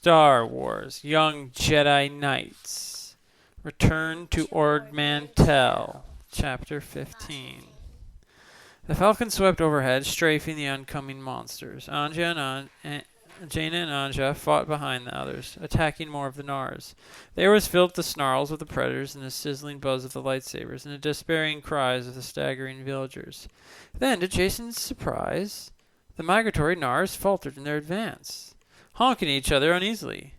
Star Wars Young Jedi Knights. Return to Ord Mantell. Chapter 15. The Falcon swept overhead, strafing the oncoming monsters. Jaina and Anja fought behind the others, attacking more of the Nars. The air was filled with the snarls of the predators and the sizzling buzz of the lightsabers and the despairing cries of the staggering villagers. Then, to Jason's surprise, the migratory Nars faltered in their advance, honking at each other uneasily.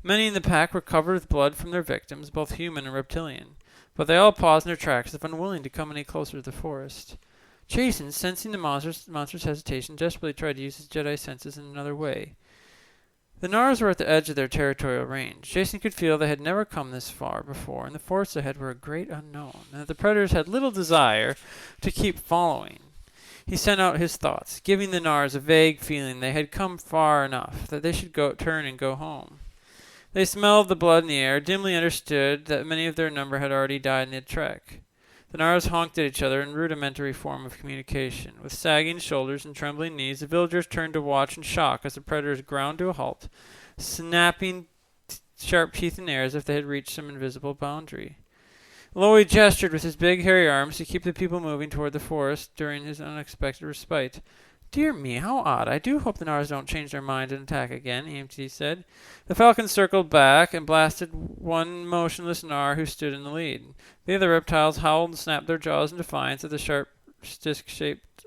Many in the pack were covered with blood from their victims, both human and reptilian, but they all paused in their tracks as if unwilling to come any closer to the forest. Jason, sensing the monster's hesitation, desperately tried to use his Jedi senses in another way. The Nars were at the edge of their territorial range. Jason could feel they had never come this far before, and the forests ahead were a great unknown, and that the predators had little desire to keep following. He sent out his thoughts, giving the Nars a vague feeling they had come far enough, that they should turn and go home. They smelled the blood in the air, dimly understood that many of their number had already died in the trek. The Nars honked at each other in rudimentary form of communication. With sagging shoulders and trembling knees, the villagers turned to watch in shock as the predators ground to a halt, snapping sharp teeth in the air as if they had reached some invisible boundary. Lowy gestured with his big hairy arms to keep the people moving toward the forest during his unexpected respite. "Dear me, how odd. I do hope the Nars don't change their mind and attack again," EMT said. The Falcon circled back and blasted one motionless Nar who stood in the lead. The other reptiles howled and snapped their jaws in defiance at the sharp, disc-shaped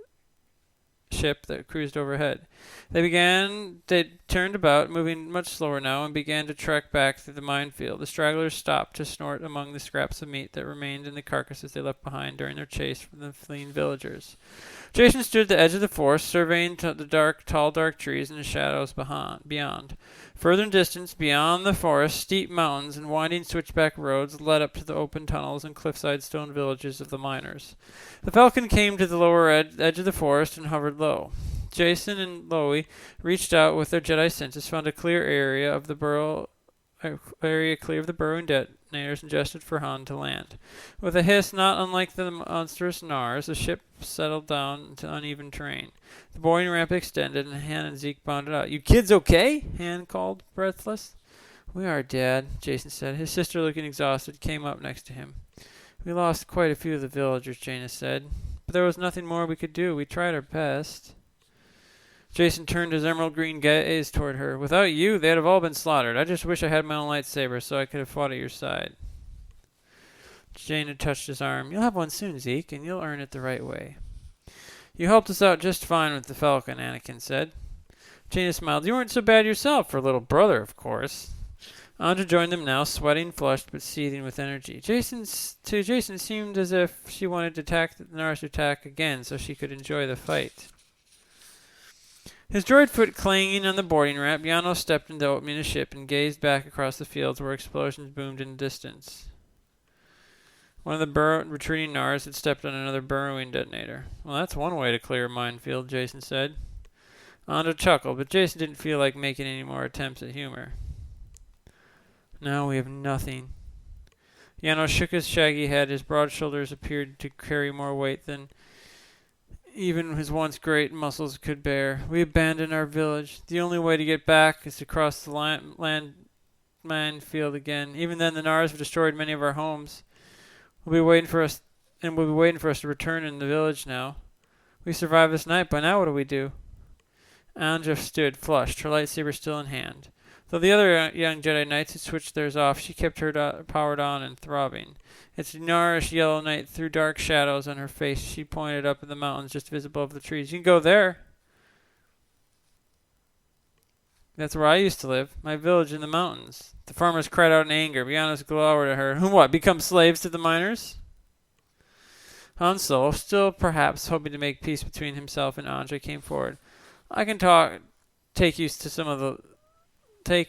ship that cruised overhead. They turned about, moving much slower now, and began to trek back through the minefield. The stragglers stopped to snort among the scraps of meat that remained in the carcasses they left behind during their chase from the fleeing villagers. Jason stood at the edge of the forest, surveying the tall, dark trees and the shadows beyond. Further in distance, beyond the forest, steep mountains and winding switchback roads led up to the open tunnels and cliffside stone villages of the miners. The Falcon came to the lower edge of the forest and hovered low. Jason and Lowy reached out with their Jedi senses, found a clear area of the clear of the burrowing detonators, and gestured for Han to land. With a hiss not unlike the monstrous Nars, the ship settled down to uneven terrain. The boarding ramp extended, and Han and Zeke bounded out. "You kids okay?" Han called, breathless. "We are, Dad," Jason said. His sister, looking exhausted, came up next to him. "We lost quite a few of the villagers," Jaina said. "But there was nothing more we could do. We tried our best." Jason turned his emerald green gaze toward her. "Without you, they'd have all been slaughtered. I just wish I had my own lightsaber so I could have fought at your side." Jaina touched his arm. "You'll have one soon, Zeke, and you'll earn it the right way." "You helped us out just fine with the Falcon," Anakin said. Jaina smiled. "You weren't so bad yourself, for a little brother, of course." Anja joined them now, sweating, flushed, but seething with energy. Jason seemed as if she wanted to attack the Nars to attack again so she could enjoy the fight. His droid foot clanging on the boarding ramp, Yano stepped into the opening of the ship and gazed back across the fields where explosions boomed in the distance. One of the retreating Nars had stepped on another burrowing detonator. "Well, that's one way to clear a minefield," Jason said. Anda chuckled, but Jason didn't feel like making any more attempts at humor. "Now we have nothing." Yano shook his shaggy head. His broad shoulders appeared to carry more weight than even his once great muscles could bear. "We abandoned our village. The only way to get back is to cross the land minefield again. Even then, the Nars have destroyed many of our homes. We'll be waiting for us to return in the village now. We survived this night, but now what do we do?" Anja stood, flushed, her lightsaber still in hand. Though the other young Jedi Knights had switched theirs off, she kept her powered on and throbbing. Its Narish yellow night threw dark shadows on her face. She pointed up at the mountains just visible above the trees. "You can go there. That's where I used to live. My village in the mountains." The farmers cried out in anger. Bianos glowered at her. "Who what, become slaves to the miners?" Han Solo, still perhaps hoping to make peace between himself and Anja, came forward. "I can take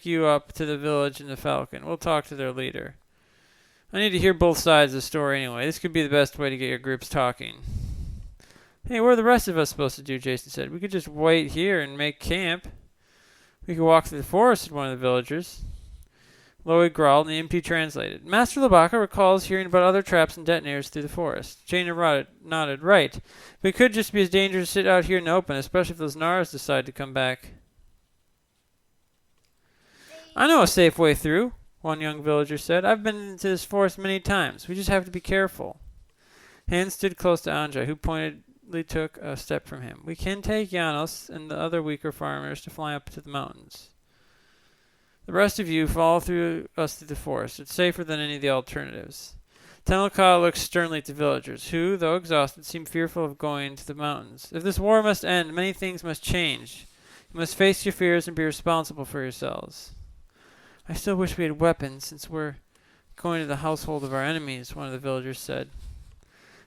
you up to the village in the Falcon. We'll talk to their leader. I need to hear both sides of the story anyway. This could be the best way to get your groups talking." "Hey, what are the rest of us supposed to do?" Jason said. "We could just wait here and make camp." "We could walk through the forest," said one of the villagers. Lowy growled, and the MP translated. "Master Labaka recalls hearing about other traps and detonators through the forest." Jaina nodded. "Right. But it could just be as dangerous to sit out here in the open, especially if those Nars decide to come back." I know a safe way through, one young villager said. I've been into this forest many times. We just have to be careful. Hans stood close to Anja, who pointedly took a step from him. We can take Janos and the other weaker farmers to fly up to the mountains. The rest of you follow through the forest. It's safer than any of the alternatives. Tenelka looked sternly at the villagers, who, though exhausted, seemed fearful of going to the mountains. If this war must end, many things must change. You must face your fears and be responsible for yourselves. I still wish we had weapons, since we're going to the household of our enemies, one of the villagers said.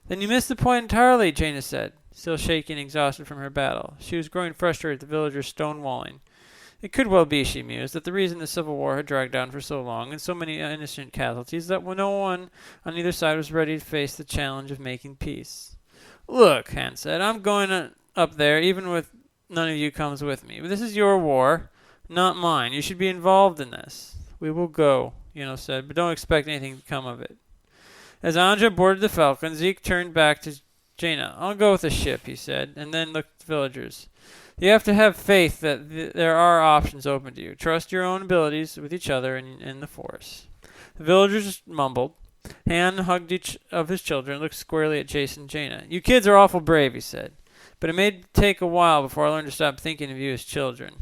Then you missed the point entirely, Jaina said, still shaking and exhausted from her battle. She was growing frustrated at the villagers' stonewalling. It could well be, she mused, that the reason the Civil War had dragged on for so long and so many innocent casualties that no one on either side was ready to face the challenge of making peace. Look, Hans said, I'm going up there even if none of you comes with me. But this is your war, not mine. You should be involved in this. We will go, said, but don't expect anything to come of it. As Anja boarded the Falcon, Zeke turned back to Jaina. I'll go with the ship, he said, and then looked at the villagers. You have to have faith that there are options open to you. Trust your own abilities with each other and in the force. The villagers mumbled. Han hugged each of his children and looked squarely at Jason and Jaina. You kids are awful brave, he said, but it may take a while before I learn to stop thinking of you as children.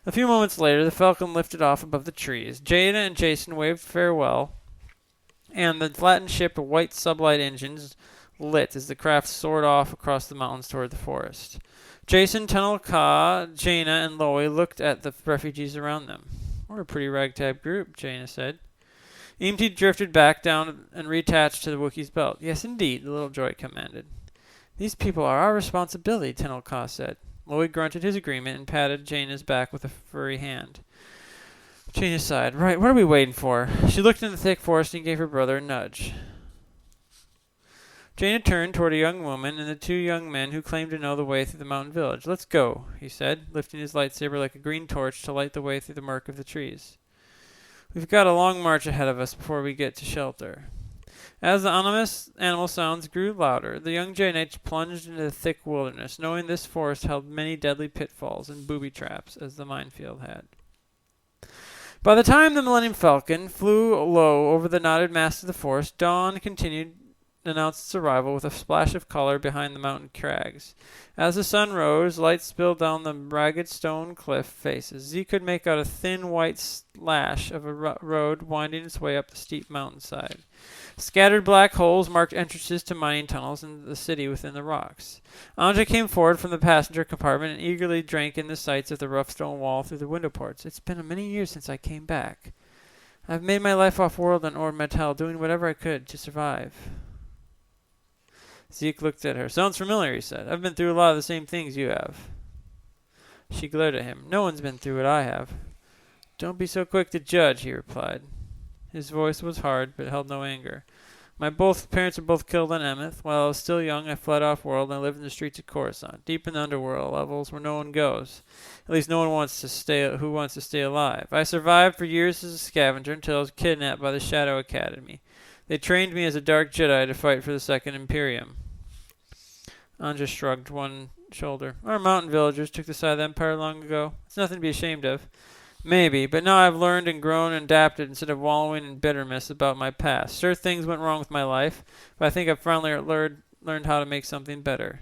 A few moments later, the Falcon lifted off above the trees. Jaina and Jason waved farewell, and the flattened ship of white sublight engines lit as the craft soared off across the mountains toward the forest. Jason, Tenelka, Jaina, and Loie looked at the refugees around them. We're a pretty ragtag group, Jaina said. Eamty drifted back down and reattached to the Wookiee's belt. Yes, indeed, the little droid commanded. These people are our responsibility, Tenelka said. Loie grunted his agreement and patted Jaina's back with a furry hand. Jaina sighed. Right, what are we waiting for? She looked into the thick forest and gave her brother a nudge. Jaina turned toward a young woman and the two young men who claimed to know the way through the mountain village. Let's go, he said, lifting his lightsaber like a green torch to light the way through the murk of the trees. We've got a long march ahead of us before we get to shelter. As the ominous animal sounds grew louder, the young Jaina plunged into the thick wilderness, knowing this forest held many deadly pitfalls and booby traps, as the minefield had. By the time the Millennium Falcon flew low over the knotted mass of the forest, dawn announced its arrival with a splash of color behind the mountain crags. As the sun rose, light spilled down the ragged stone cliff faces. Zeke could make out a thin white slash of a road winding its way up the steep mountainside. Scattered black holes marked entrances to mining tunnels in the city within the rocks. Anja came forward from the passenger compartment and eagerly drank in the sights of the rough stone wall through the window ports. It's been many years since I came back. I've made my life off-world on Ord Mantell, doing whatever I could to survive. Zeke looked at her. Sounds familiar, he said. I've been through a lot of the same things you have. She glared at him. No one's been through what I have. Don't be so quick to judge, he replied. His voice was hard, but held no anger. My parents were both killed on Emeth. While I was still young, I fled off-world and I lived in the streets of Coruscant, deep in the underworld levels where no one goes. At least no one wants to stay alive. I survived for years as a scavenger until I was kidnapped by the Shadow Academy. They trained me as a dark Jedi to fight for the Second Imperium. Anja shrugged one shoulder. Our mountain villagers took the side of the Empire long ago. It's nothing to be ashamed of. Maybe, but now I've learned and grown and adapted instead of wallowing in bitterness about my past. Sure, things went wrong with my life, but I think I've finally learned how to make something better.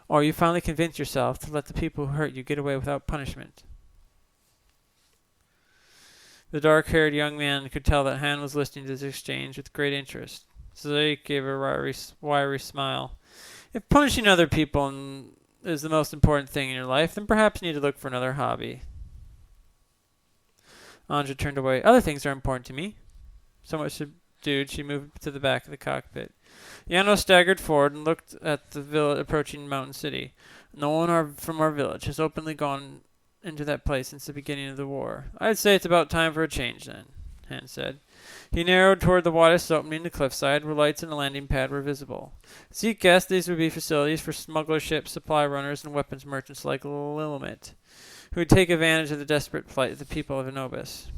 Or you finally convinced yourself to let the people who hurt you get away without punishment. The dark-haired young man could tell that Han was listening to this exchange with great interest. Zeke gave a wiry smile. If punishing other people is the most important thing in your life, then perhaps you need to look for another hobby. Anja turned away. Other things are important to me. Somewhat subdued, she moved to the back of the cockpit. Yano staggered forward and looked at the approaching mountain city. No one from our village has openly gone into that place since the beginning of the war. I'd say it's about time for a change then, Han said. He narrowed toward the widest opening in the cliffside where lights and a landing pad were visible. Zeke guessed these would be facilities for smuggler ships, supply runners, and weapons merchants like Lillimit, who would take advantage of the desperate plight of the people of Anubis.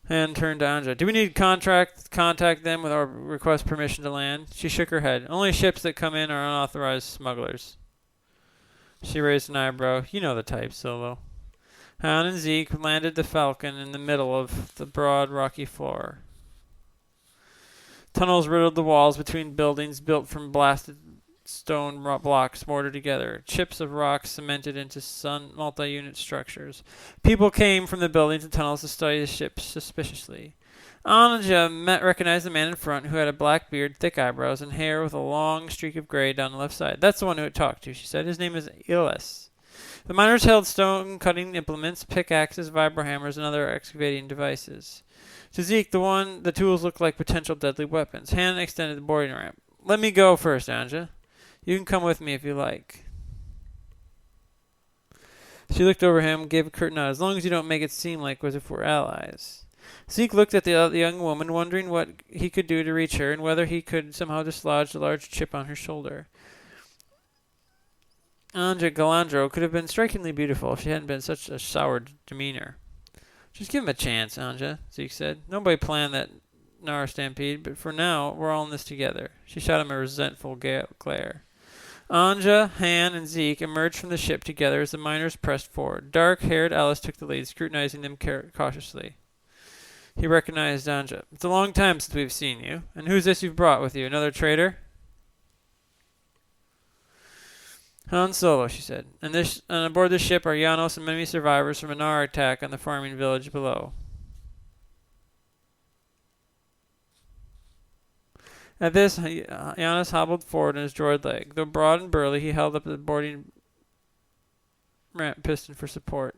Han turned to Anja. Do we need to contact them with our request permission to land? She shook her head. Only ships that come in are unauthorized smugglers. She raised an eyebrow. You know the type, Solo. Han and Zeke landed the Falcon in the middle of the broad, rocky floor. Tunnels riddled the walls between buildings built from blasted stone blocks mortared together, chips of rock cemented into multi-unit structures. People came from the buildings and tunnels to study the ships suspiciously. Anja recognized the man in front, who had a black beard, thick eyebrows, and hair with a long streak of gray down the left side. That's the one who had talked to, she said. His name is Illis. The miners held stone-cutting implements, pickaxes, vibrohammers, and other excavating devices. To Zeke, the tools looked like potential deadly weapons. Han extended the boarding ramp. Let me go first, Anja. You can come with me if you like. She looked over him, gave a curt nod. As long as you don't make it seem like as if we're allies. Zeke looked at the young woman, wondering what he could do to reach her and whether he could somehow dislodge the large chip on her shoulder. Anja Galandro could have been strikingly beautiful if she hadn't been such a soured demeanor. Just give him a chance, Anja, Zeke said. Nobody planned that Nara stampede, but for now, we're all in this together. She shot him a resentful glare. Anja, Han, and Zeke emerged from the ship together as the miners pressed forward. Dark-haired Alice took the lead, scrutinizing them cautiously. He recognized Anja. It's a long time since we've seen you. And who's this you've brought with you? Another traitor? Han Solo, she said. And aboard the ship are Janos and many survivors from a Nara attack on the farming village below. At this, Janos hobbled forward on his droid leg. Though broad and burly, he held up the boarding ramp piston for support.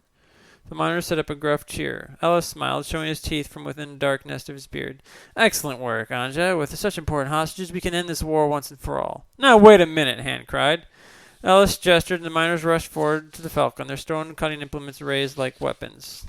The miner set up a gruff cheer. Ellis smiled, showing his teeth from within the dark nest of his beard. Excellent work, Anja. With such important hostages, we can end this war once and for all. Now, wait a minute, Han cried. Ellis gestured, and the miners rushed forward to the Falcon, their stone-cutting implements raised like weapons.